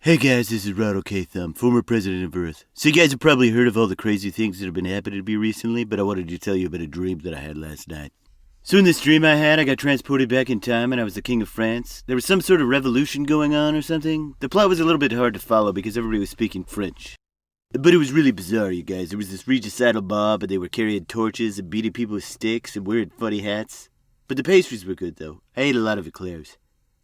Hey guys, this is Ronald K. Thump, former president of Earth. So you guys have probably heard of all the crazy things that have been happening to me recently, but I wanted to tell you about a dream that I had last night. So in this dream I had, I got transported back in time and I was the King of France. There was some sort of revolution going on or something. The plot was a little bit hard to follow because everybody was speaking French. But it was really bizarre, you guys. There was this regicidal mob and they were carrying torches and beating people with sticks and wearing funny hats. But the pastries were good though. I ate a lot of eclairs.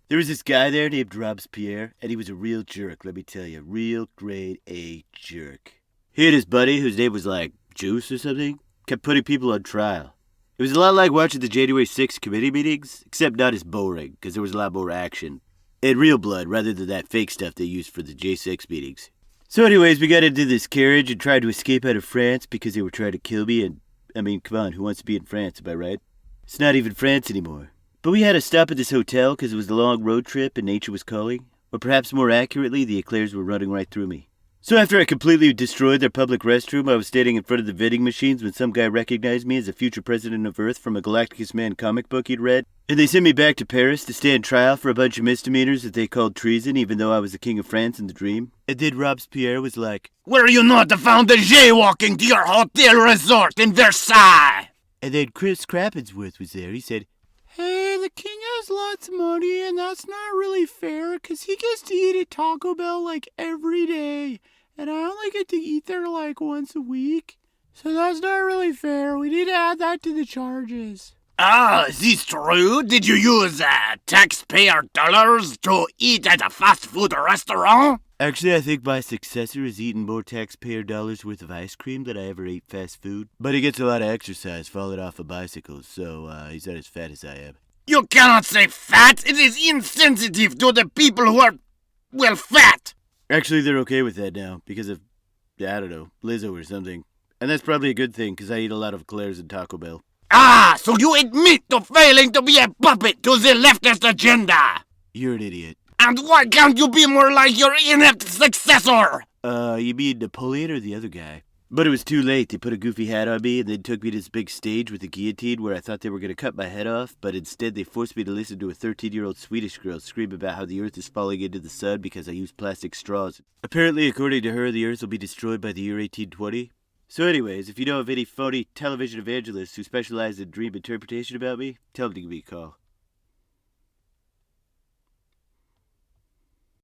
There was this guy there named Robespierre, and he was a real jerk, let me tell you. Real grade A jerk. He and his buddy, whose name was like Juice or something, kept putting people on trial. It was a lot like watching the January 6th committee meetings, except not as boring, because there was a lot more action. And real blood, rather than that fake stuff they used for the J6 meetings. So anyways, we got into this carriage and tried to escape out of France because they were trying to kill me, and, I mean, come on, who wants to be in France, am I right? It's not even France anymore. But we had to stop at this hotel because it was a long road trip and nature was calling. Or perhaps more accurately, the eclairs were running right through me. So after I completely destroyed their public restroom, I was standing in front of the vending machines when some guy recognized me as a future president of Earth from a Galacticus Man comic book he'd read. And they sent me back to Paris to stand trial for a bunch of misdemeanors that they called treason, even though I was the King of France in the dream. And then Robespierre was like, "Were you not found jaywalking to your hotel resort in Versailles?" And then Chris Krappensworth was there. He said, "Hey, the king has lots of money, and that's not really fair, 'cause he gets to eat at Taco Bell, like, every day, and I only get to eat there, like, once a week. So that's not really fair. We need to add that to the charges." Ah, is this true? Did you use taxpayer dollars to eat at a fast food restaurant? Actually, I think my successor has eaten more taxpayer dollars worth of ice cream than I ever ate fast food. But he gets a lot of exercise falling off of bicycles, so he's not as fat as I am. You cannot say fat. It is insensitive to the people who are, well, fat. Actually, they're okay with that now because of, I don't know, Lizzo or something. And that's probably a good thing because I eat a lot of eclairs and Taco Bell. Ah, so you admit to failing to be a puppet to the leftist agenda. You're an idiot. And why can't you be more like your inept successor? You mean Napoleon or the other guy? But it was too late. They put a goofy hat on me and then took me to this big stage with a guillotine where I thought they were going to cut my head off, but instead they forced me to listen to a 13-year-old Swedish girl scream about how the earth is falling into the sun because I used plastic straws. Apparently, according to her, the earth will be destroyed by the year 1820. So anyways, if you know of any phony television evangelists who specialize in dream interpretation about me, tell them to give me a call.